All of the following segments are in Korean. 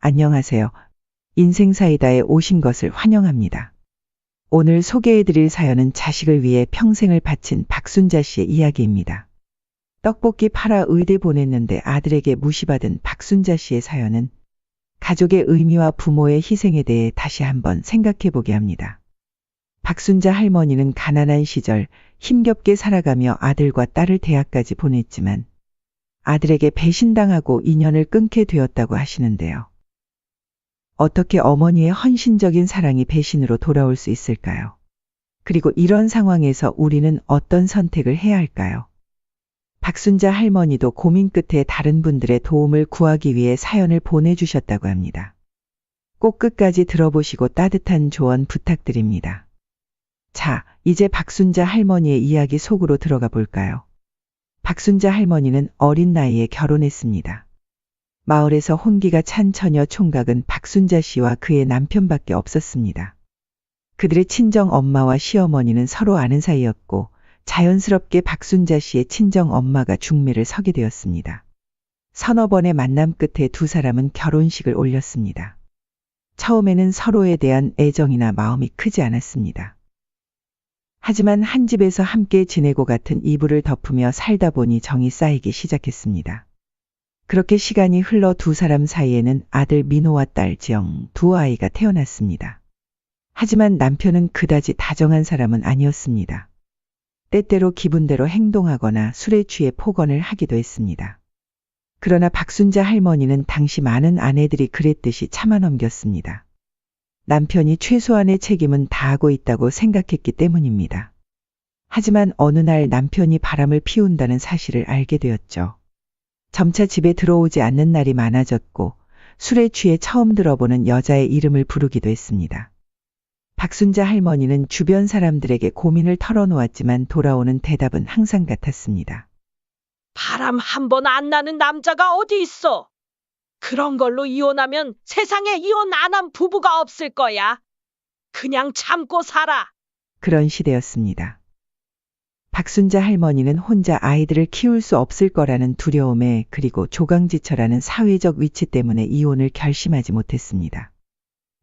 안녕하세요. 인생사이다에 오신 것을 환영합니다. 오늘 소개해드릴 사연은 자식을 위해 평생을 바친 박순자 씨의 이야기입니다. 떡볶이 팔아 의대 보냈는데 아들에게 무시받은 박순자 씨의 사연은 가족의 의미와 부모의 희생에 대해 다시 한번 생각해보게 합니다. 박순자 할머니는 가난한 시절 힘겹게 살아가며 아들과 딸을 대학까지 보냈지만 아들에게 배신당하고 인연을 끊게 되었다고 하시는데요. 어떻게 어머니의 헌신적인 사랑이 배신으로 돌아올 수 있을까요? 그리고 이런 상황에서 우리는 어떤 선택을 해야 할까요? 박순자 할머니도 고민 끝에 다른 분들의 도움을 구하기 위해 사연을 보내주셨다고 합니다. 꼭 끝까지 들어보시고 따뜻한 조언 부탁드립니다. 자, 이제 박순자 할머니의 이야기 속으로 들어가 볼까요? 박순자 할머니는 어린 나이에 결혼했습니다. 마을에서 혼기가 찬 처녀 총각은 박순자 씨와 그의 남편밖에 없었습니다. 그들의 친정 엄마와 시어머니는 서로 아는 사이였고 자연스럽게 박순자 씨의 친정 엄마가 중매를 서게 되었습니다. 서너 번의 만남 끝에 두 사람은 결혼식을 올렸습니다. 처음에는 서로에 대한 애정이나 마음이 크지 않았습니다. 하지만 한 집에서 함께 지내고 같은 이불을 덮으며 살다 보니 정이 쌓이기 시작했습니다. 그렇게 시간이 흘러 두 사람 사이에는 아들 민호와 딸 지영 두 아이가 태어났습니다. 하지만 남편은 그다지 다정한 사람은 아니었습니다. 때때로 기분대로 행동하거나 술에 취해 폭언을 하기도 했습니다. 그러나 박순자 할머니는 당시 많은 아내들이 그랬듯이 참아 넘겼습니다. 남편이 최소한의 책임은 다하고 있다고 생각했기 때문입니다. 하지만 어느 날 남편이 바람을 피운다는 사실을 알게 되었죠. 점차 집에 들어오지 않는 날이 많아졌고 술에 취해 처음 들어보는 여자의 이름을 부르기도 했습니다. 박순자 할머니는 주변 사람들에게 고민을 털어놓았지만 돌아오는 대답은 항상 같았습니다. 바람 한 번 안 나는 남자가 어디 있어? 그런 걸로 이혼하면 세상에 이혼 안 한 부부가 없을 거야. 그냥 참고 살아. 그런 시대였습니다. 박순자 할머니는 혼자 아이들을 키울 수 없을 거라는 두려움에 그리고 조강지처라는 사회적 위치 때문에 이혼을 결심하지 못했습니다.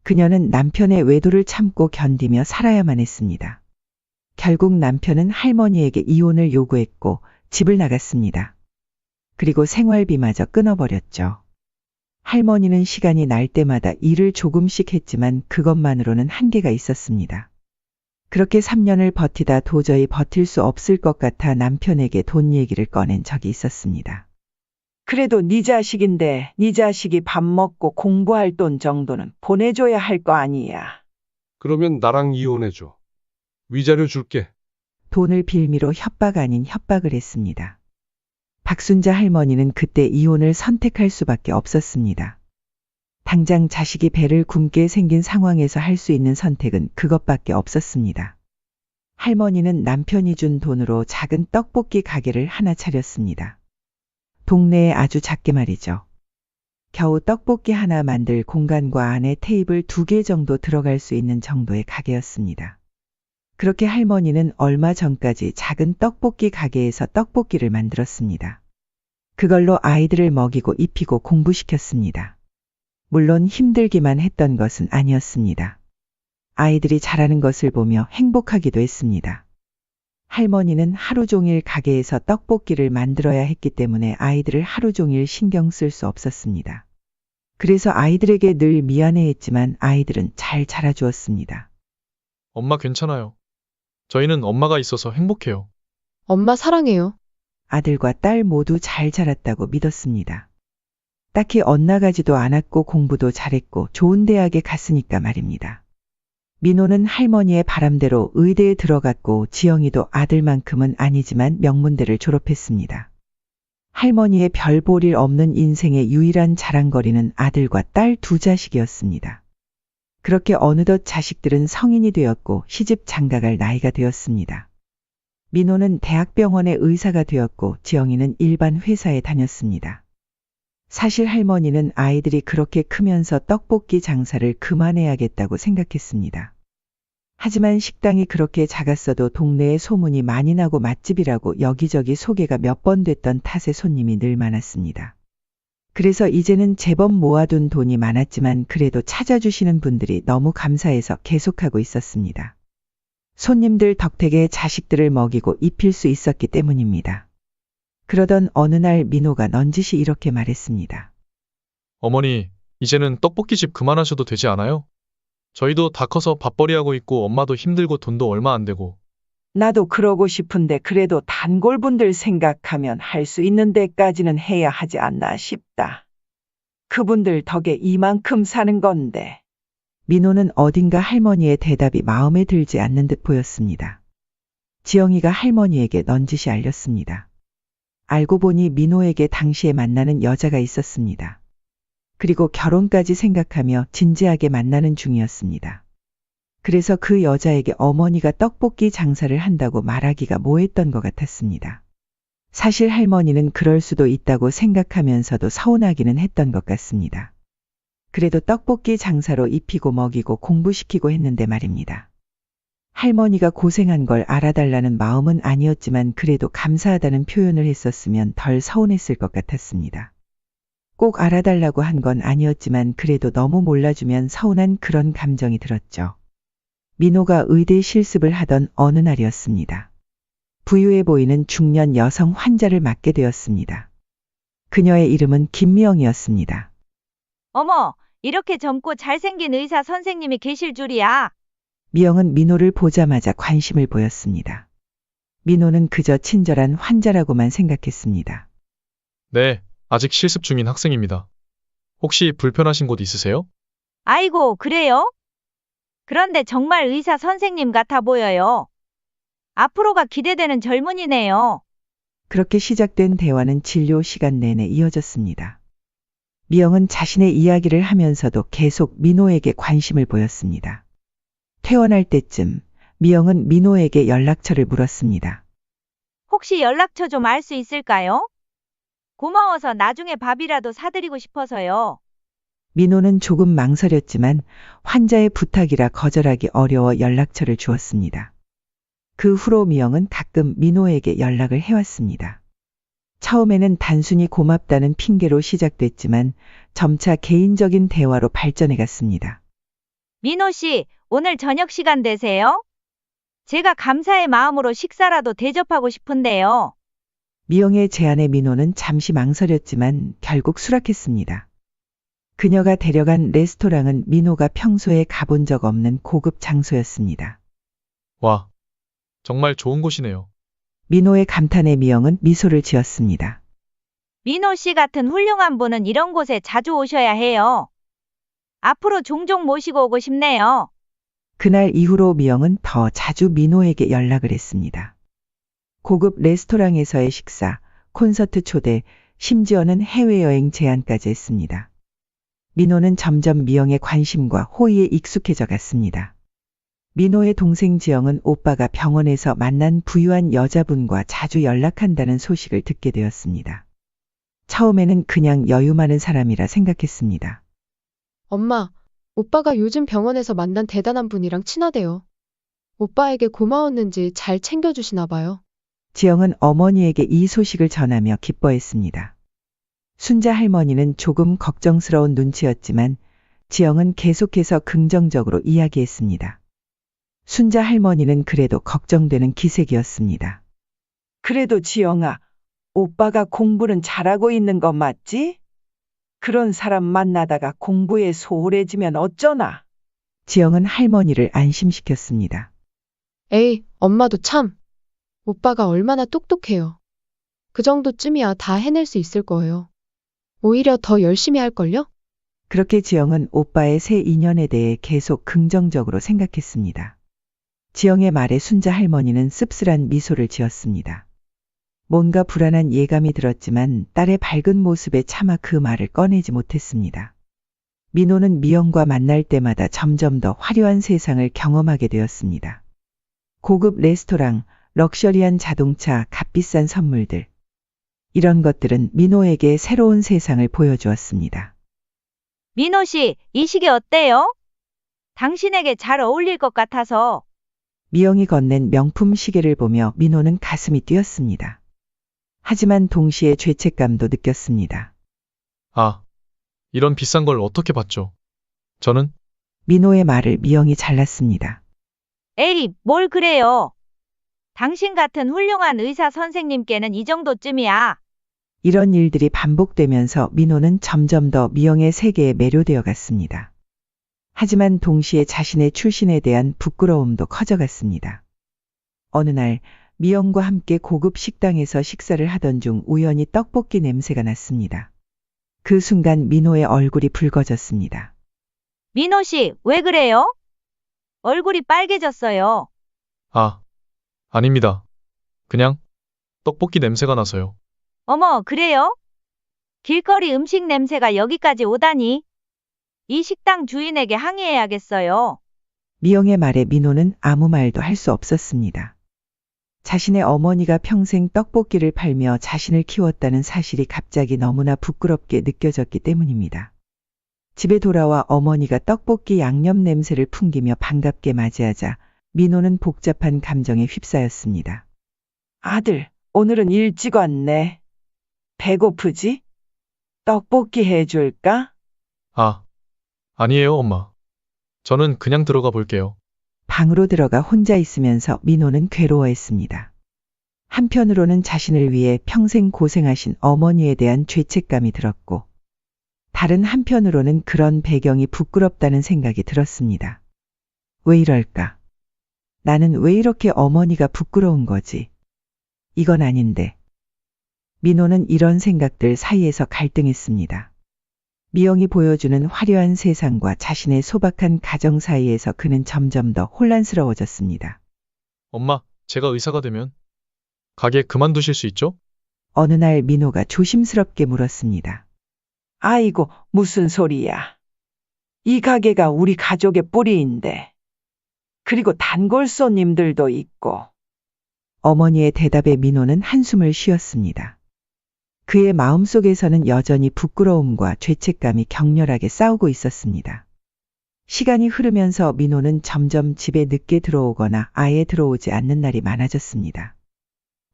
그녀는 남편의 외도를 참고 견디며 살아야만 했습니다. 결국 남편은 할머니에게 이혼을 요구했고 집을 나갔습니다. 그리고 생활비마저 끊어버렸죠. 할머니는 시간이 날 때마다 일을 조금씩 했지만 그것만으로는 한계가 있었습니다. 그렇게 3년을 버티다 도저히 버틸 수 없을 것 같아 남편에게 돈 얘기를 꺼낸 적이 있었습니다. 그래도 네 자식인데 네 자식이 밥 먹고 공부할 돈 정도는 보내줘야 할 거 아니야. 그러면 나랑 이혼해줘. 위자료 줄게. 돈을 빌미로 협박 아닌 협박을 했습니다. 박순자 할머니는 그때 이혼을 선택할 수밖에 없었습니다. 당장 자식이 배를 굶게 생긴 상황에서 할 수 있는 선택은 그것밖에 없었습니다. 할머니는 남편이 준 돈으로 작은 떡볶이 가게를 하나 차렸습니다. 동네에 아주 작게 말이죠. 겨우 떡볶이 하나 만들 공간과 안에 테이블 2개 정도 들어갈 수 있는 정도의 가게였습니다. 그렇게 할머니는 얼마 전까지 작은 떡볶이 가게에서 떡볶이를 만들었습니다. 그걸로 아이들을 먹이고 입히고 공부시켰습니다. 물론 힘들기만 했던 것은 아니었습니다. 아이들이 자라는 것을 보며 행복하기도 했습니다. 할머니는 하루 종일 가게에서 떡볶이를 만들어야 했기 때문에 아이들을 하루 종일 신경 쓸 수 없었습니다. 그래서 아이들에게 늘 미안해했지만 아이들은 잘 자라주었습니다. 엄마 괜찮아요. 저희는 엄마가 있어서 행복해요. 엄마 사랑해요. 아들과 딸 모두 잘 자랐다고 믿었습니다. 딱히 엇나가지도 않았고 공부도 잘했고 좋은 대학에 갔으니까 말입니다. 민호는 할머니의 바람대로 의대에 들어갔고 지영이도 아들만큼은 아니지만 명문대를 졸업했습니다. 할머니의 별 볼 일 없는 인생의 유일한 자랑거리는 아들과 딸 두 자식이었습니다. 그렇게 어느덧 자식들은 성인이 되었고 시집 장가갈 나이가 되었습니다. 민호는 대학병원의 의사가 되었고 지영이는 일반 회사에 다녔습니다. 사실 할머니는 아이들이 그렇게 크면서 떡볶이 장사를 그만해야겠다고 생각했습니다. 하지만 식당이 그렇게 작았어도 동네에 소문이 많이 나고 맛집이라고 여기저기 소개가 몇 번 됐던 탓에 손님이 늘 많았습니다. 그래서 이제는 제법 모아둔 돈이 많았지만 그래도 찾아주시는 분들이 너무 감사해서 계속하고 있었습니다. 손님들 덕택에 자식들을 먹이고 입힐 수 있었기 때문입니다. 그러던 어느 날 민호가 넌지시 이렇게 말했습니다. 어머니, 이제는 떡볶이집 그만하셔도 되지 않아요? 저희도 다 커서 밥벌이하고 있고 엄마도 힘들고 돈도 얼마 안 되고. 나도 그러고 싶은데 그래도 단골분들 생각하면 할 수 있는 데까지는 해야 하지 않나 싶다. 그분들 덕에 이만큼 사는 건데. 민호는 어딘가 할머니의 대답이 마음에 들지 않는 듯 보였습니다. 지영이가 할머니에게 넌지시 알렸습니다. 알고 보니 민호에게 당시에 만나는 여자가 있었습니다. 그리고 결혼까지 생각하며 진지하게 만나는 중이었습니다. 그래서 그 여자에게 어머니가 떡볶이 장사를 한다고 말하기가 뭐했던 것 같았습니다. 사실 할머니는 그럴 수도 있다고 생각하면서도 서운하기는 했던 것 같습니다. 그래도 떡볶이 장사로 입히고 먹이고 공부시키고 했는데 말입니다. 할머니가 고생한 걸 알아달라는 마음은 아니었지만 그래도 감사하다는 표현을 했었으면 덜 서운했을 것 같았습니다. 꼭 알아달라고 한 건 아니었지만 그래도 너무 몰라주면 서운한 그런 감정이 들었죠. 민호가 의대 실습을 하던 어느 날이었습니다. 부유해 보이는 중년 여성 환자를 맡게 되었습니다. 그녀의 이름은 김미영이었습니다. 어머, 이렇게 젊고 잘생긴 의사 선생님이 계실 줄이야. 미영은 민호를 보자마자 관심을 보였습니다. 민호는 그저 친절한 환자라고만 생각했습니다. 네, 아직 실습 중인 학생입니다. 혹시 불편하신 곳 있으세요? 아이고, 그래요? 그런데 정말 의사 선생님 같아 보여요. 앞으로가 기대되는 젊은이네요. 그렇게 시작된 대화는 진료 시간 내내 이어졌습니다. 미영은 자신의 이야기를 하면서도 계속 민호에게 관심을 보였습니다. 퇴원할 때쯤 미영은 민호에게 연락처를 물었습니다. 혹시 연락처 좀 알 수 있을까요? 고마워서 나중에 밥이라도 사드리고 싶어서요. 민호는 조금 망설였지만 환자의 부탁이라 거절하기 어려워 연락처를 주었습니다. 그 후로 미영은 가끔 민호에게 연락을 해왔습니다. 처음에는 단순히 고맙다는 핑계로 시작됐지만 점차 개인적인 대화로 발전해 갔습니다. 민호 씨, 오늘 저녁 시간 되세요? 제가 감사의 마음으로 식사라도 대접하고 싶은데요. 미영의 제안에 민호는 잠시 망설였지만 결국 수락했습니다. 그녀가 데려간 레스토랑은 민호가 평소에 가본 적 없는 고급 장소였습니다. 와, 정말 좋은 곳이네요. 민호의 감탄에 미영은 미소를 지었습니다. 민호 씨 같은 훌륭한 분은 이런 곳에 자주 오셔야 해요. 앞으로 종종 모시고 오고 싶네요. 그날 이후로 미영은 더 자주 민호에게 연락을 했습니다. 고급 레스토랑에서의 식사, 콘서트 초대, 심지어는 해외여행 제안까지 했습니다. 민호는 점점 미영의 관심과 호의에 익숙해져 갔습니다. 민호의 동생 지영은 오빠가 병원에서 만난 부유한 여자분과 자주 연락한다는 소식을 듣게 되었습니다. 처음에는 그냥 여유 많은 사람이라 생각했습니다. 엄마, 오빠가 요즘 병원에서 만난 대단한 분이랑 친하대요. 오빠에게 고마웠는지 잘 챙겨주시나 봐요. 지영은 어머니에게 이 소식을 전하며 기뻐했습니다. 순자 할머니는 조금 걱정스러운 눈치였지만 지영은 계속해서 긍정적으로 이야기했습니다. 순자 할머니는 그래도 걱정되는 기색이었습니다. 그래도 지영아, 오빠가 공부는 잘하고 있는 거 맞지? 그런 사람 만나다가 공부에 소홀해지면 어쩌나? 지영은 할머니를 안심시켰습니다. 에이, 엄마도 참. 오빠가 얼마나 똑똑해요. 그 정도쯤이야 다 해낼 수 있을 거예요. 오히려 더 열심히 할걸요? 그렇게 지영은 오빠의 새 인연에 대해 계속 긍정적으로 생각했습니다. 지영의 말에 순자 할머니는 씁쓸한 미소를 지었습니다. 뭔가 불안한 예감이 들었지만 딸의 밝은 모습에 차마 그 말을 꺼내지 못했습니다. 민호는 미영과 만날 때마다 점점 더 화려한 세상을 경험하게 되었습니다. 고급 레스토랑, 럭셔리한 자동차, 값비싼 선물들. 이런 것들은 민호에게 새로운 세상을 보여주었습니다. 민호 씨, 이 시계 어때요? 당신에게 잘 어울릴 것 같아서. 미영이 건넨 명품 시계를 보며 민호는 가슴이 뛰었습니다. 하지만 동시에 죄책감도 느꼈습니다. 아, 이런 비싼 걸 어떻게 받죠? 저는 민호의 말을 미영이 잘랐습니다. 에이, 뭘 그래요? 당신 같은 훌륭한 의사 선생님께는 이 정도쯤이야. 이런 일들이 반복되면서 민호는 점점 더 미영의 세계에 매료되어 갔습니다. 하지만 동시에 자신의 출신에 대한 부끄러움도 커져갔습니다. 어느 날 미영과 함께 고급 식당에서 식사를 하던 중 우연히 떡볶이 냄새가 났습니다. 그 순간 민호의 얼굴이 붉어졌습니다. 민호 씨, 왜 그래요? 얼굴이 빨개졌어요. 아, 아닙니다. 그냥 떡볶이 냄새가 나서요. 어머, 그래요? 길거리 음식 냄새가 여기까지 오다니. 이 식당 주인에게 항의해야겠어요. 미영의 말에 민호는 아무 말도 할 수 없었습니다. 자신의 어머니가 평생 떡볶이를 팔며 자신을 키웠다는 사실이 갑자기 너무나 부끄럽게 느껴졌기 때문입니다. 집에 돌아와 어머니가 떡볶이 양념 냄새를 풍기며 반갑게 맞이하자 민호는 복잡한 감정에 휩싸였습니다. 아들, 오늘은 일찍 왔네. 배고프지? 떡볶이 해줄까? 아, 아니에요, 엄마. 저는 그냥 들어가 볼게요. 방으로 들어가 혼자 있으면서 민호는 괴로워했습니다. 한편으로는 자신을 위해 평생 고생하신 어머니에 대한 죄책감이 들었고, 다른 한편으로는 그런 배경이 부끄럽다는 생각이 들었습니다. 왜 이럴까? 나는 왜 이렇게 어머니가 부끄러운 거지? 이건 아닌데. 민호는 이런 생각들 사이에서 갈등했습니다. 미영이 보여주는 화려한 세상과 자신의 소박한 가정 사이에서 그는 점점 더 혼란스러워졌습니다. 엄마, 제가 의사가 되면 가게 그만두실 수 있죠? 어느 날 민호가 조심스럽게 물었습니다. 아이고, 무슨 소리야. 이 가게가 우리 가족의 뿌리인데. 그리고 단골 손님들도 있고. 어머니의 대답에 민호는 한숨을 쉬었습니다. 그의 마음속에서는 여전히 부끄러움과 죄책감이 격렬하게 싸우고 있었습니다. 시간이 흐르면서 민호는 점점 집에 늦게 들어오거나 아예 들어오지 않는 날이 많아졌습니다.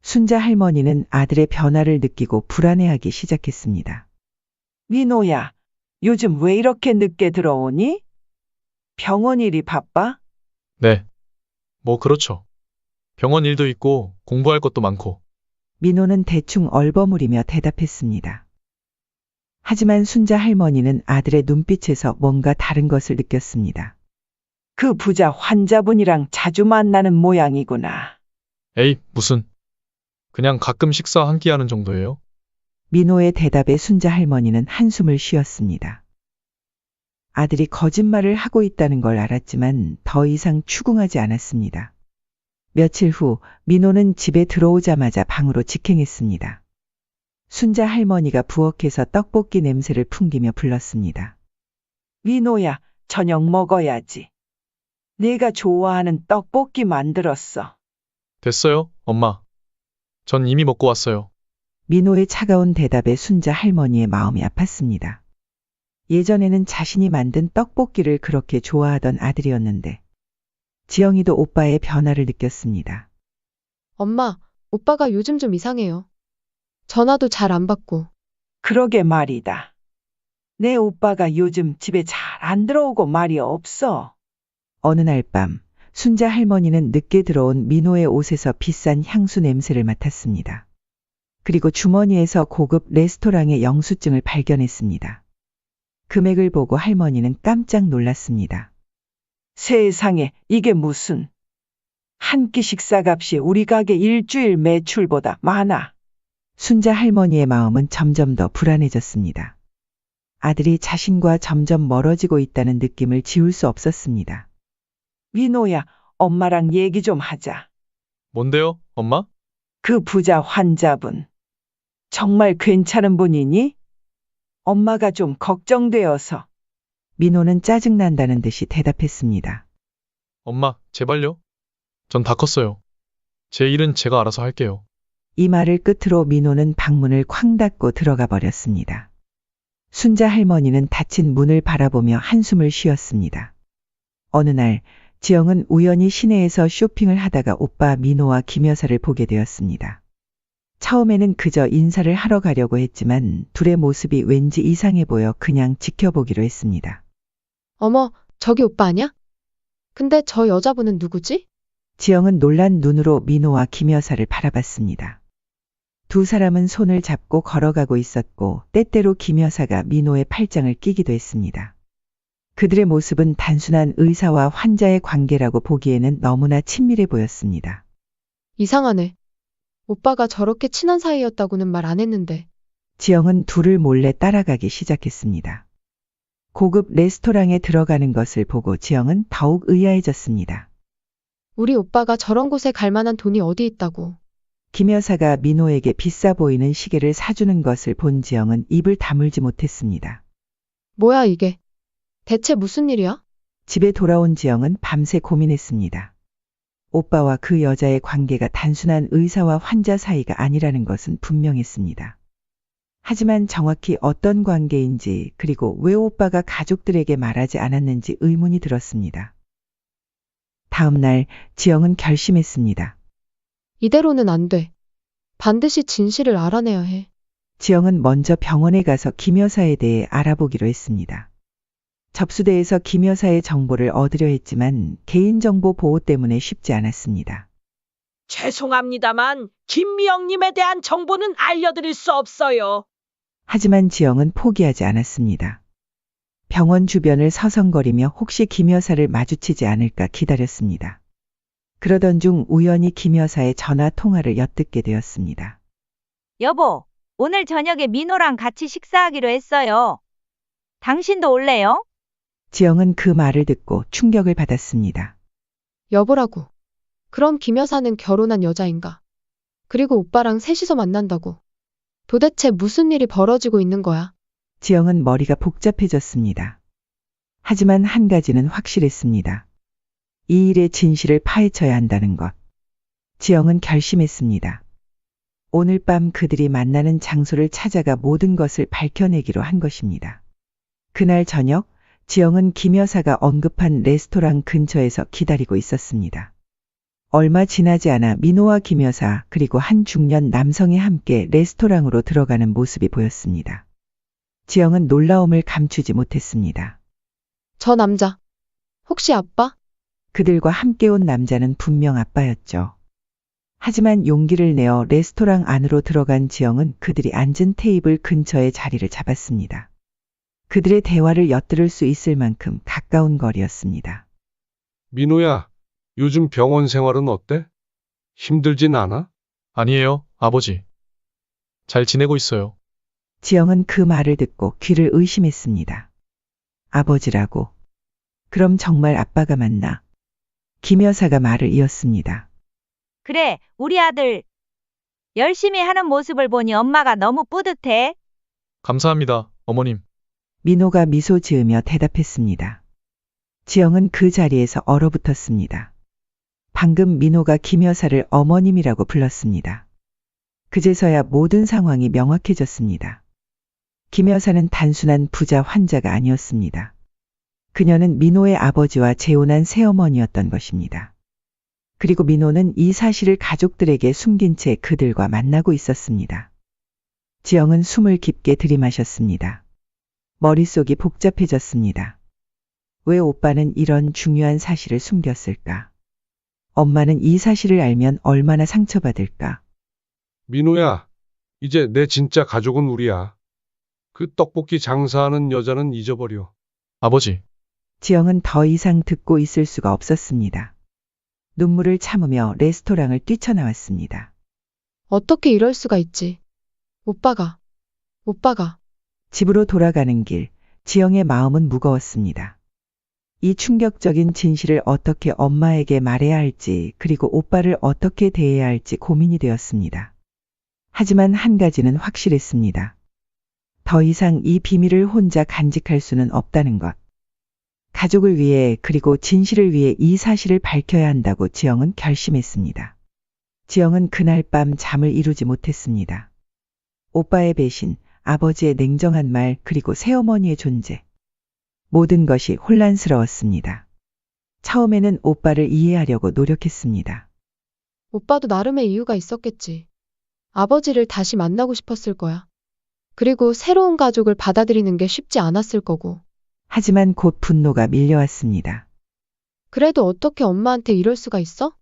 순자 할머니는 아들의 변화를 느끼고 불안해하기 시작했습니다. 민호야, 요즘 왜 이렇게 늦게 들어오니? 병원 일이 바빠? 네. 뭐 그렇죠. 병원 일도 있고 공부할 것도 많고. 민호는 대충 얼버무리며 대답했습니다. 하지만 순자 할머니는 아들의 눈빛에서 뭔가 다른 것을 느꼈습니다. 그 부자 환자분이랑 자주 만나는 모양이구나. 에이, 무슨. 그냥 가끔 식사 한 끼 하는 정도예요. 민호의 대답에 순자 할머니는 한숨을 쉬었습니다. 아들이 거짓말을 하고 있다는 걸 알았지만 더 이상 추궁하지 않았습니다. 며칠 후 민호는 집에 들어오자마자 방으로 직행했습니다. 순자 할머니가 부엌에서 떡볶이 냄새를 풍기며 불렀습니다. 민호야, 저녁 먹어야지. 내가 좋아하는 떡볶이 만들었어. 됐어요, 엄마. 전 이미 먹고 왔어요. 민호의 차가운 대답에 순자 할머니의 마음이 아팠습니다. 예전에는 자신이 만든 떡볶이를 그렇게 좋아하던 아들이었는데 지영이도 오빠의 변화를 느꼈습니다. 엄마, 오빠가 요즘 좀 이상해요. 전화도 잘 안 받고. 그러게 말이다. 내 오빠가 요즘 집에 잘 안 들어오고 말이 없어. 어느 날 밤 순자 할머니는 늦게 들어온 민호의 옷에서 비싼 향수 냄새를 맡았습니다. 그리고 주머니에서 고급 레스토랑의 영수증을 발견했습니다. 금액을 보고 할머니는 깜짝 놀랐습니다. 세상에, 이게 무슨. 한 끼 식사값이 우리 가게 일주일 매출보다 많아. 순자 할머니의 마음은 점점 더 불안해졌습니다. 아들이 자신과 점점 멀어지고 있다는 느낌을 지울 수 없었습니다. 민호야, 엄마랑 얘기 좀 하자. 뭔데요, 엄마? 그 부자 환자분. 정말 괜찮은 분이니? 엄마가 좀 걱정되어서. 민호는 짜증난다는 듯이 대답했습니다. 엄마, 제발요. 전 다 컸어요. 제 일은 제가 알아서 할게요. 이 말을 끝으로 민호는 방문을 쾅 닫고 들어가 버렸습니다. 순자 할머니는 닫힌 문을 바라보며 한숨을 쉬었습니다. 어느 날 지영은 우연히 시내에서 쇼핑을 하다가 오빠 민호와 김 여사를 보게 되었습니다. 처음에는 그저 인사를 하러 가려고 했지만 둘의 모습이 왠지 이상해 보여 그냥 지켜보기로 했습니다. 어머, 저기 오빠 아냐? 근데 저 여자분은 누구지? 지영은 놀란 눈으로 민호와 김 여사를 바라봤습니다. 두 사람은 손을 잡고 걸어가고 있었고 때때로 김 여사가 민호의 팔짱을 끼기도 했습니다. 그들의 모습은 단순한 의사와 환자의 관계라고 보기에는 너무나 친밀해 보였습니다. 이상하네. 오빠가 저렇게 친한 사이였다고는 말 안 했는데. 지영은 둘을 몰래 따라가기 시작했습니다. 고급 레스토랑에 들어가는 것을 보고 지영은 더욱 의아해졌습니다. 우리 오빠가 저런 곳에 갈 만한 돈이 어디 있다고. 김 여사가 민호에게 비싸 보이는 시계를 사주는 것을 본 지영은 입을 다물지 못했습니다. 뭐야 이게? 대체 무슨 일이야? 집에 돌아온 지영은 밤새 고민했습니다. 오빠와 그 여자의 관계가 단순한 의사와 환자 사이가 아니라는 것은 분명했습니다. 하지만 정확히 어떤 관계인지 그리고 왜 오빠가 가족들에게 말하지 않았는지 의문이 들었습니다. 다음 날 지영은 결심했습니다. 이대로는 안 돼. 반드시 진실을 알아내야 해. 지영은 먼저 병원에 가서 김 여사에 대해 알아보기로 했습니다. 접수대에서 김 여사의 정보를 얻으려 했지만 개인정보 보호 때문에 쉽지 않았습니다. 죄송합니다만 김미영님에 대한 정보는 알려드릴 수 없어요. 하지만 지영은 포기하지 않았습니다. 병원 주변을 서성거리며 혹시 김 여사를 마주치지 않을까 기다렸습니다. 그러던 중 우연히 김 여사의 전화 통화를 엿듣게 되었습니다. 여보, 오늘 저녁에 민호랑 같이 식사하기로 했어요. 당신도 올래요? 지영은 그 말을 듣고 충격을 받았습니다. 여보라고. 그럼 김 여사는 결혼한 여자인가? 그리고 오빠랑 셋이서 만난다고. 도대체 무슨 일이 벌어지고 있는 거야? 지영은 머리가 복잡해졌습니다. 하지만 한 가지는 확실했습니다. 이 일의 진실을 파헤쳐야 한다는 것. 지영은 결심했습니다. 오늘 밤 그들이 만나는 장소를 찾아가 모든 것을 밝혀내기로 한 것입니다. 그날 저녁 지영은 김 여사가 언급한 레스토랑 근처에서 기다리고 있었습니다. 얼마 지나지 않아 민호와 김 여사 그리고 한 중년 남성이 함께 레스토랑으로 들어가는 모습이 보였습니다. 지영은 놀라움을 감추지 못했습니다. 저 남자. 혹시 아빠? 그들과 함께 온 남자는 분명 아빠였죠. 하지만 용기를 내어 레스토랑 안으로 들어간 지영은 그들이 앉은 테이블 근처에 자리를 잡았습니다. 그들의 대화를 엿들을 수 있을 만큼 가까운 거리였습니다. 민호야, 요즘 병원 생활은 어때? 힘들진 않아? 아니에요, 아버지. 잘 지내고 있어요. 지영은 그 말을 듣고 귀를 의심했습니다. 아버지라고. 그럼 정말 아빠가 맞나? 김 여사가 말을 이었습니다. 그래, 우리 아들 열심히 하는 모습을 보니 엄마가 너무 뿌듯해. 감사합니다, 어머님. 민호가 미소 지으며 대답했습니다. 지영은 그 자리에서 얼어붙었습니다. 방금 민호가 김 여사를 어머님이라고 불렀습니다. 그제서야 모든 상황이 명확해졌습니다. 김 여사는 단순한 부자 환자가 아니었습니다. 그녀는 민호의 아버지와 재혼한 새어머니였던 것입니다. 그리고 민호는 이 사실을 가족들에게 숨긴 채 그들과 만나고 있었습니다. 지영은 숨을 깊게 들이마셨습니다. 머릿속이 복잡해졌습니다. 왜 오빠는 이런 중요한 사실을 숨겼을까? 엄마는 이 사실을 알면 얼마나 상처받을까? 민호야, 이제 내 진짜 가족은 우리야. 그 떡볶이 장사하는 여자는 잊어버려. 아버지, 지영은 더 이상 듣고 있을 수가 없었습니다. 눈물을 참으며 레스토랑을 뛰쳐나왔습니다. 어떻게 이럴 수가 있지? 오빠가. 집으로 돌아가는 길, 지영의 마음은 무거웠습니다. 이 충격적인 진실을 어떻게 엄마에게 말해야 할지 그리고 오빠를 어떻게 대해야 할지 고민이 되었습니다. 하지만 한 가지는 확실했습니다. 더 이상 이 비밀을 혼자 간직할 수는 없다는 것. 가족을 위해 그리고 진실을 위해 이 사실을 밝혀야 한다고 지영은 결심했습니다. 지영은 그날 밤 잠을 이루지 못했습니다. 오빠의 배신, 아버지의 냉정한 말 그리고 새어머니의 존재. 모든 것이 혼란스러웠습니다. 처음에는 오빠를 이해하려고 노력했습니다. 오빠도 나름의 이유가 있었겠지. 아버지를 다시 만나고 싶었을 거야. 그리고 새로운 가족을 받아들이는 게 쉽지 않았을 거고. 하지만 곧 분노가 밀려왔습니다. 그래도 어떻게 엄마한테 이럴 수가 있어?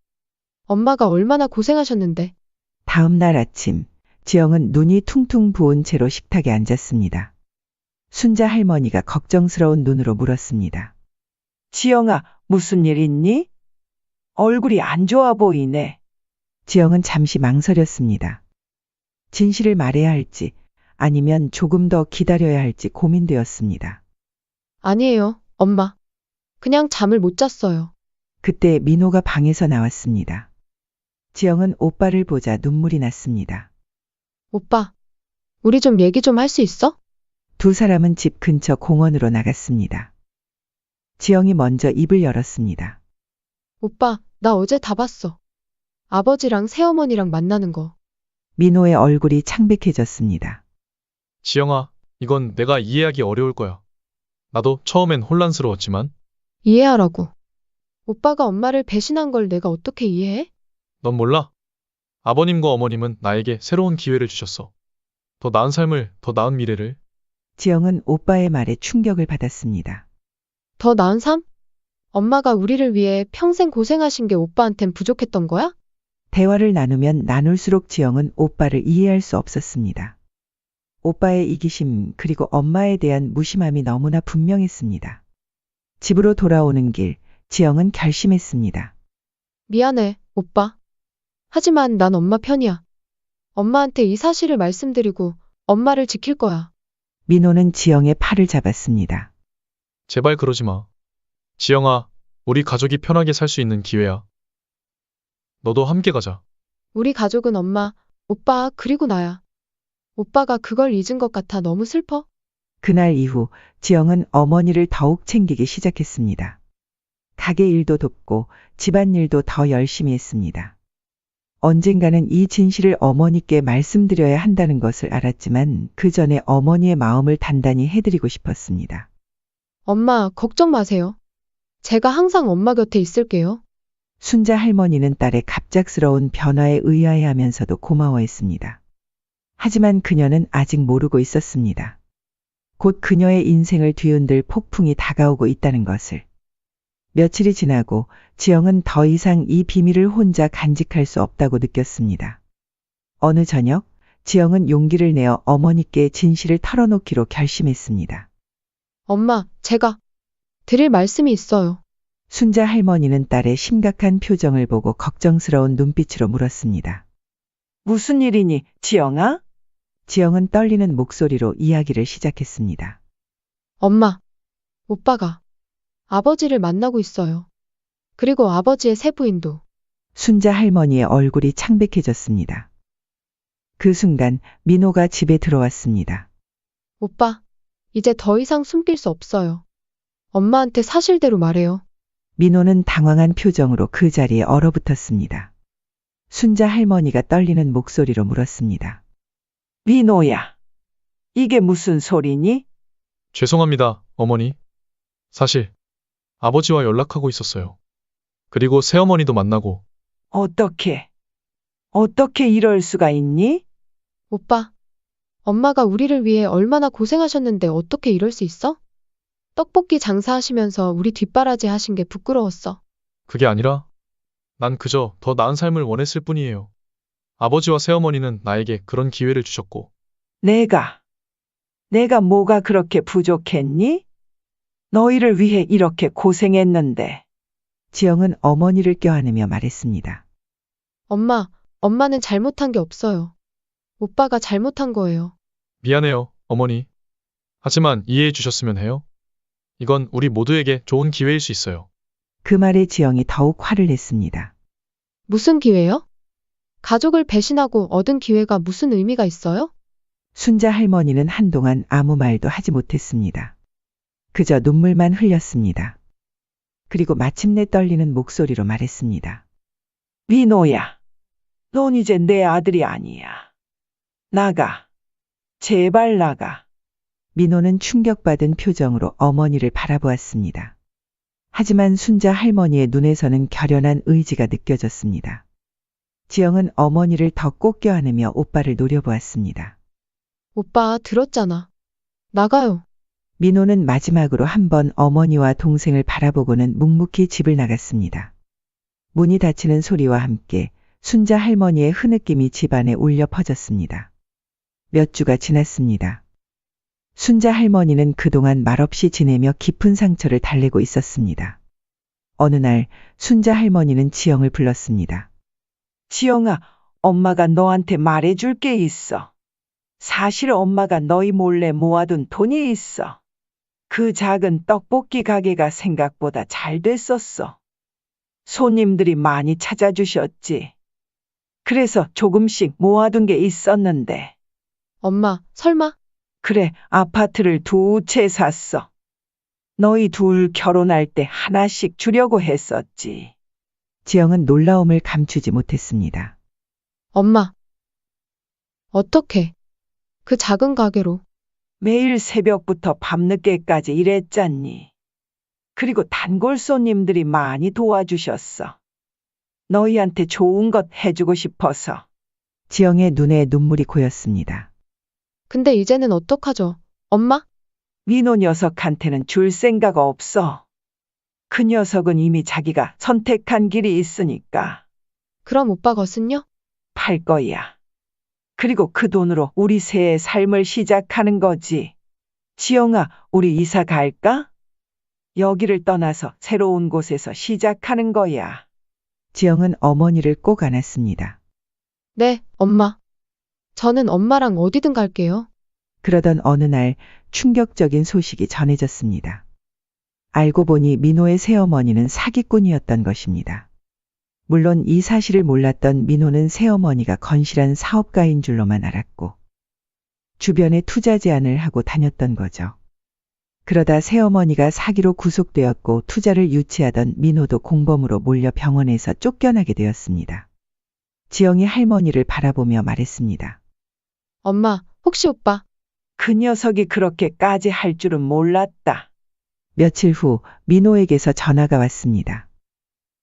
엄마가 얼마나 고생하셨는데. 다음 날 아침, 지영은 눈이 퉁퉁 부은 채로 식탁에 앉았습니다. 순자 할머니가 걱정스러운 눈으로 물었습니다. 지영아, 무슨 일 있니? 얼굴이 안 좋아 보이네. 지영은 잠시 망설였습니다. 진실을 말해야 할지 아니면 조금 더 기다려야 할지 고민되었습니다. 아니에요, 엄마. 그냥 잠을 못 잤어요. 그때 민호가 방에서 나왔습니다. 지영은 오빠를 보자 눈물이 났습니다. 오빠, 우리 좀 얘기 좀 할 수 있어? 두 사람은 집 근처 공원으로 나갔습니다. 지영이 먼저 입을 열었습니다. 오빠, 나 어제 다 봤어. 아버지랑 새어머니랑 만나는 거. 민호의 얼굴이 창백해졌습니다. 지영아, 이건 내가 이해하기 어려울 거야. 나도 처음엔 혼란스러웠지만 이해하라고. 오빠가 엄마를 배신한 걸 내가 어떻게 이해해? 넌 몰라? 아버님과 어머님은 나에게 새로운 기회를 주셨어. 더 나은 삶을, 더 나은 미래를. 지영은 오빠의 말에 충격을 받았습니다. 더 나은 삶? 엄마가 우리를 위해 평생 고생하신 게 오빠한텐 부족했던 거야? 대화를 나누면 나눌수록 지영은 오빠를 이해할 수 없었습니다. 오빠의 이기심 그리고 엄마에 대한 무심함이 너무나 분명했습니다. 집으로 돌아오는 길, 지영은 결심했습니다. 미안해, 오빠. 하지만 난 엄마 편이야. 엄마한테 이 사실을 말씀드리고 엄마를 지킬 거야. 민호는 지영의 팔을 잡았습니다. 제발 그러지 마. 지영아, 우리 가족이 편하게 살 수 있는 기회야. 너도 함께 가자. 우리 가족은 엄마, 오빠, 그리고 나야. 오빠가 그걸 잊은 것 같아 너무 슬퍼. 그날 이후 지영은 어머니를 더욱 챙기기 시작했습니다. 가게 일도 돕고 집안일도 더 열심히 했습니다. 언젠가는 이 진실을 어머니께 말씀드려야 한다는 것을 알았지만 그 전에 어머니의 마음을 단단히 해드리고 싶었습니다. 엄마, 걱정 마세요. 제가 항상 엄마 곁에 있을게요. 순자 할머니는 딸의 갑작스러운 변화에 의아해하면서도 고마워했습니다. 하지만 그녀는 아직 모르고 있었습니다. 곧 그녀의 인생을 뒤흔들 폭풍이 다가오고 있다는 것을. 며칠이 지나고 지영은 더 이상 이 비밀을 혼자 간직할 수 없다고 느꼈습니다. 어느 저녁, 지영은 용기를 내어 어머니께 진실을 털어놓기로 결심했습니다. 엄마, 제가 드릴 말씀이 있어요. 순자 할머니는 딸의 심각한 표정을 보고 걱정스러운 눈빛으로 물었습니다. 무슨 일이니, 지영아? 지영은 떨리는 목소리로 이야기를 시작했습니다. 엄마, 오빠가 아버지를 만나고 있어요. 그리고 아버지의 새 부인도. 순자 할머니의 얼굴이 창백해졌습니다. 그 순간 민호가 집에 들어왔습니다. 오빠, 이제 더 이상 숨길 수 없어요. 엄마한테 사실대로 말해요. 민호는 당황한 표정으로 그 자리에 얼어붙었습니다. 순자 할머니가 떨리는 목소리로 물었습니다. 민호야, 이게 무슨 소리니? 죄송합니다, 어머니. 사실 아버지와 연락하고 있었어요. 그리고 새어머니도 만나고. 어떻게 이럴 수가 있니? 오빠, 엄마가 우리를 위해 얼마나 고생하셨는데 어떻게 이럴 수 있어? 떡볶이 장사하시면서 우리 뒷바라지 하신 게 부끄러웠어. 그게 아니라 난 그저 더 나은 삶을 원했을 뿐이에요. 아버지와 새어머니는 나에게 그런 기회를 주셨고. 내가 뭐가 그렇게 부족했니? 너희를 위해 이렇게 고생했는데. 지영은 어머니를 껴안으며 말했습니다. 엄마는 잘못한 게 없어요. 오빠가 잘못한 거예요. 미안해요, 어머니. 하지만 이해해 주셨으면 해요. 이건 우리 모두에게 좋은 기회일 수 있어요. 그 말에 지영이 더욱 화를 냈습니다. 무슨 기회요? 가족을 배신하고 얻은 기회가 무슨 의미가 있어요? 순자 할머니는 한동안 아무 말도 하지 못했습니다. 그저 눈물만 흘렸습니다. 그리고 마침내 떨리는 목소리로 말했습니다. 민호야, 넌 이제 내 아들이 아니야. 나가. 제발 나가. 민호는 충격받은 표정으로 어머니를 바라보았습니다. 하지만 순자 할머니의 눈에서는 결연한 의지가 느껴졌습니다. 지영은 어머니를 더 꼭 껴안으며 오빠를 노려보았습니다. 오빠 들었잖아. 나가요. 민호는 마지막으로 한번 어머니와 동생을 바라보고는 묵묵히 집을 나갔습니다. 문이 닫히는 소리와 함께 순자 할머니의 흐느낌이 집안에 울려 퍼졌습니다. 몇 주가 지났습니다. 순자 할머니는 그동안 말없이 지내며 깊은 상처를 달래고 있었습니다. 어느 날 순자 할머니는 지영을 불렀습니다. 지영아, 엄마가 너한테 말해줄 게 있어. 사실 엄마가 너희 몰래 모아둔 돈이 있어. 그 작은 떡볶이 가게가 생각보다 잘 됐었어. 손님들이 많이 찾아주셨지. 그래서 조금씩 모아둔 게 있었는데. 엄마, 설마? 그래, 아파트를 2채 샀어. 너희 둘 결혼할 때 하나씩 주려고 했었지. 지영은 놀라움을 감추지 못했습니다. 엄마. 어떻게? 그 작은 가게로. 매일 새벽부터 밤늦게까지 일했잖니. 그리고 단골 손님들이 많이 도와주셨어. 너희한테 좋은 것 해주고 싶어서. 지영의 눈에 눈물이 고였습니다. 근데 이제는 어떡하죠? 엄마? 민호 녀석한테는 줄 생각 없어. 그 녀석은 이미 자기가 선택한 길이 있으니까 그럼 오빠 것은요? 팔 거야. 그리고 그 돈으로 우리 새의 삶을 시작하는 거지. 지영아, 우리 이사 갈까? 여기를 떠나서 새로운 곳에서 시작하는 거야. 지영은 어머니를 꼭 안았습니다. 네, 엄마. 저는 엄마랑 어디든 갈게요. 그러던 어느 날 충격적인 소식이 전해졌습니다. 알고 보니 민호의 새어머니는 사기꾼이었던 것입니다. 물론 이 사실을 몰랐던 민호는 새어머니가 건실한 사업가인 줄로만 알았고 주변에 투자 제안을 하고 다녔던 거죠. 그러다 새어머니가 사기로 구속되었고 투자를 유치하던 민호도 공범으로 몰려 병원에서 쫓겨나게 되었습니다. 지영이 할머니를 바라보며 말했습니다. 엄마, 혹시 오빠? 그 녀석이 그렇게까지 할 줄은 몰랐다. 며칠 후 민호에게서 전화가 왔습니다.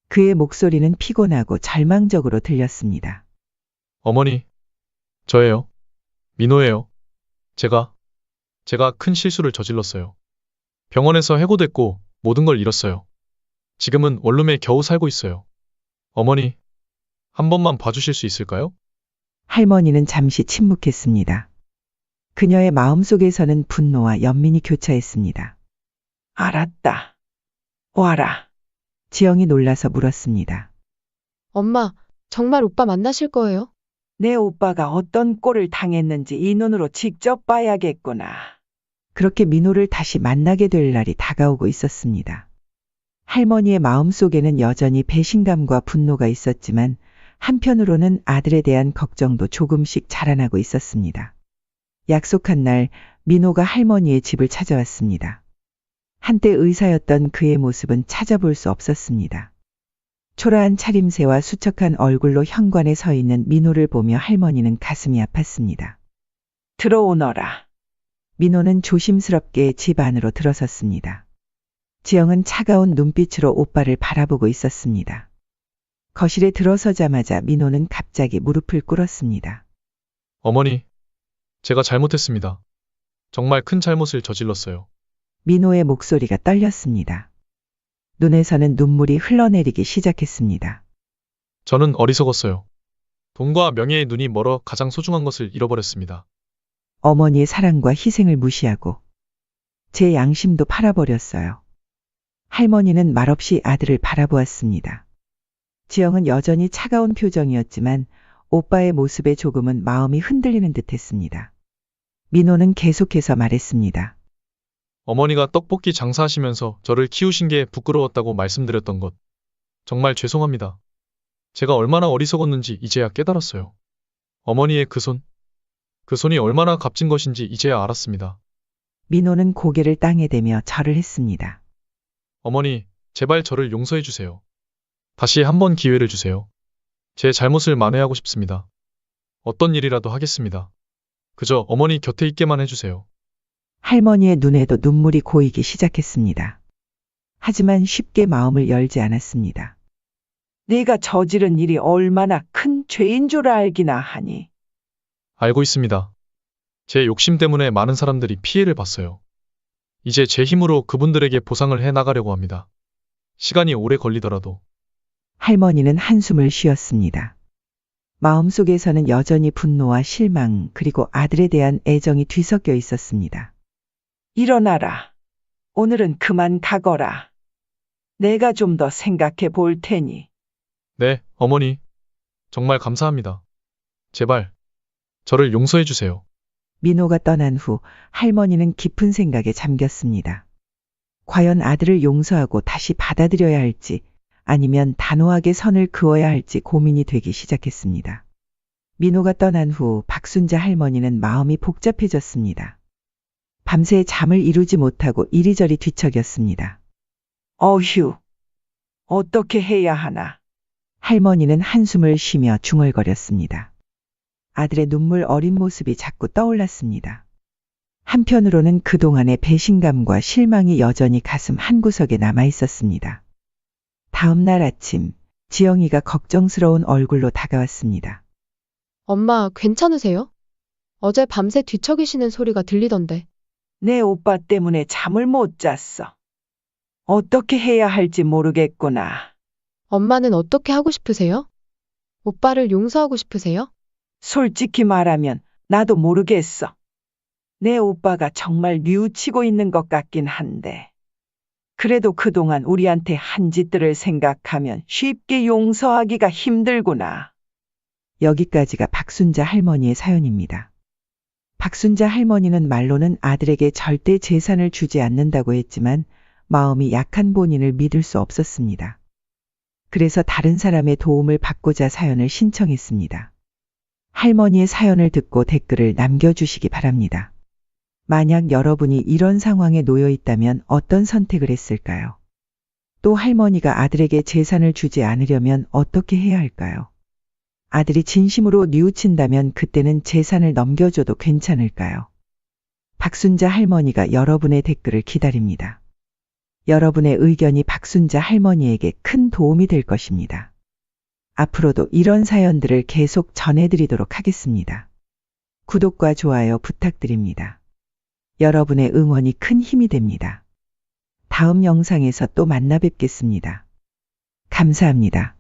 그의 목소리는 피곤하고 절망적으로 들렸습니다. 어머니, 저예요. 민호예요. 제가 큰 실수를 저질렀어요. 병원에서 해고됐고 모든 걸 잃었어요. 지금은 원룸에 겨우 살고 있어요. 어머니, 한 번만 봐주실 수 있을까요? 할머니는 잠시 침묵했습니다. 그녀의 마음속에서는 분노와 연민이 교차했습니다. 알았다. 와라. 지영이 놀라서 물었습니다. 엄마, 정말 오빠 만나실 거예요? 내 오빠가 어떤 꼴을 당했는지 이 눈으로 직접 봐야겠구나. 그렇게 민호를 다시 만나게 될 날이 다가오고 있었습니다. 할머니의 마음속에는 여전히 배신감과 분노가 있었지만 한편으로는 아들에 대한 걱정도 조금씩 자라나고 있었습니다. 약속한 날 민호가 할머니의 집을 찾아왔습니다. 한때 의사였던 그의 모습은 찾아볼 수 없었습니다. 초라한 차림새와 수척한 얼굴로 현관에 서 있는 민호를 보며 할머니는 가슴이 아팠습니다. 들어오너라. 민호는 조심스럽게 집 안으로 들어섰습니다. 지영은 차가운 눈빛으로 오빠를 바라보고 있었습니다. 거실에 들어서자마자 민호는 갑자기 무릎을 꿇었습니다. 어머니, 제가 잘못했습니다. 정말 큰 잘못을 저질렀어요. 민호의 목소리가 떨렸습니다. 눈에서는 눈물이 흘러내리기 시작했습니다. 저는 어리석었어요. 돈과 명예의 눈이 멀어 가장 소중한 것을 잃어버렸습니다. 어머니의 사랑과 희생을 무시하고 제 양심도 팔아버렸어요. 할머니는 말없이 아들을 바라보았습니다. 지영은 여전히 차가운 표정이었지만 오빠의 모습에 조금은 마음이 흔들리는 듯했습니다. 민호는 계속해서 말했습니다. 어머니가 떡볶이 장사하시면서 저를 키우신 게 부끄러웠다고 말씀드렸던 것. 정말 죄송합니다. 제가 얼마나 어리석었는지 이제야 깨달았어요. 어머니의 그 손이 얼마나 값진 것인지 이제야 알았습니다. 민호는 고개를 땅에 대며 절을 했습니다. 어머니, 제발 저를 용서해 주세요. 다시 한 번 기회를 주세요. 제 잘못을 만회하고 싶습니다. 어떤 일이라도 하겠습니다. 그저 어머니 곁에 있게만 해주세요. 할머니의 눈에도 눈물이 고이기 시작했습니다. 하지만 쉽게 마음을 열지 않았습니다. 네가 저지른 일이 얼마나 큰 죄인 줄 알기나 하니. 알고 있습니다. 제 욕심 때문에 많은 사람들이 피해를 봤어요. 이제 제 힘으로 그분들에게 보상을 해 나가려고 합니다. 시간이 오래 걸리더라도. 할머니는 한숨을 쉬었습니다. 마음속에서는 여전히 분노와 실망 그리고 아들에 대한 애정이 뒤섞여 있었습니다. 일어나라. 오늘은 그만 가거라. 내가 좀 더 생각해 볼 테니. 네, 어머니. 정말 감사합니다. 제발, 저를 용서해 주세요. 민호가 떠난 후 할머니는 깊은 생각에 잠겼습니다. 과연 아들을 용서하고 다시 받아들여야 할지 아니면 단호하게 선을 그어야 할지 고민이 되기 시작했습니다. 민호가 떠난 후 박순자 할머니는 마음이 복잡해졌습니다. 밤새 잠을 이루지 못하고 이리저리 뒤척였습니다. 어휴. 어떻게 해야 하나. 할머니는 한숨을 쉬며 중얼거렸습니다. 아들의 눈물 어린 모습이 자꾸 떠올랐습니다. 한편으로는 그동안의 배신감과 실망이 여전히 가슴 한구석에 남아 있었습니다. 다음 날 아침, 지영이가 걱정스러운 얼굴로 다가왔습니다. 엄마, 괜찮으세요? 어제 밤새 뒤척이시는 소리가 들리던데. 내 오빠 때문에 잠을 못 잤어. 어떻게 해야 할지 모르겠구나. 엄마는 어떻게 하고 싶으세요? 오빠를 용서하고 싶으세요? 솔직히 말하면 나도 모르겠어. 내 오빠가 정말 뉘우치고 있는 것 같긴 한데. 그래도 그동안 우리한테 한 짓들을 생각하면 쉽게 용서하기가 힘들구나. 여기까지가 박순자 할머니의 사연입니다. 박순자 할머니는 말로는 아들에게 절대 재산을 주지 않는다고 했지만 마음이 약한 본인을 믿을 수 없었습니다. 그래서 다른 사람의 도움을 받고자 사연을 신청했습니다. 할머니의 사연을 듣고 댓글을 남겨주시기 바랍니다. 만약 여러분이 이런 상황에 놓여 있다면 어떤 선택을 했을까요? 또 할머니가 아들에게 재산을 주지 않으려면 어떻게 해야 할까요? 아들이 진심으로 뉘우친다면 그때는 재산을 넘겨줘도 괜찮을까요? 박순자 할머니가 여러분의 댓글을 기다립니다. 여러분의 의견이 박순자 할머니에게 큰 도움이 될 것입니다. 앞으로도 이런 사연들을 계속 전해드리도록 하겠습니다. 구독과 좋아요 부탁드립니다. 여러분의 응원이 큰 힘이 됩니다. 다음 영상에서 또 만나 뵙겠습니다. 감사합니다.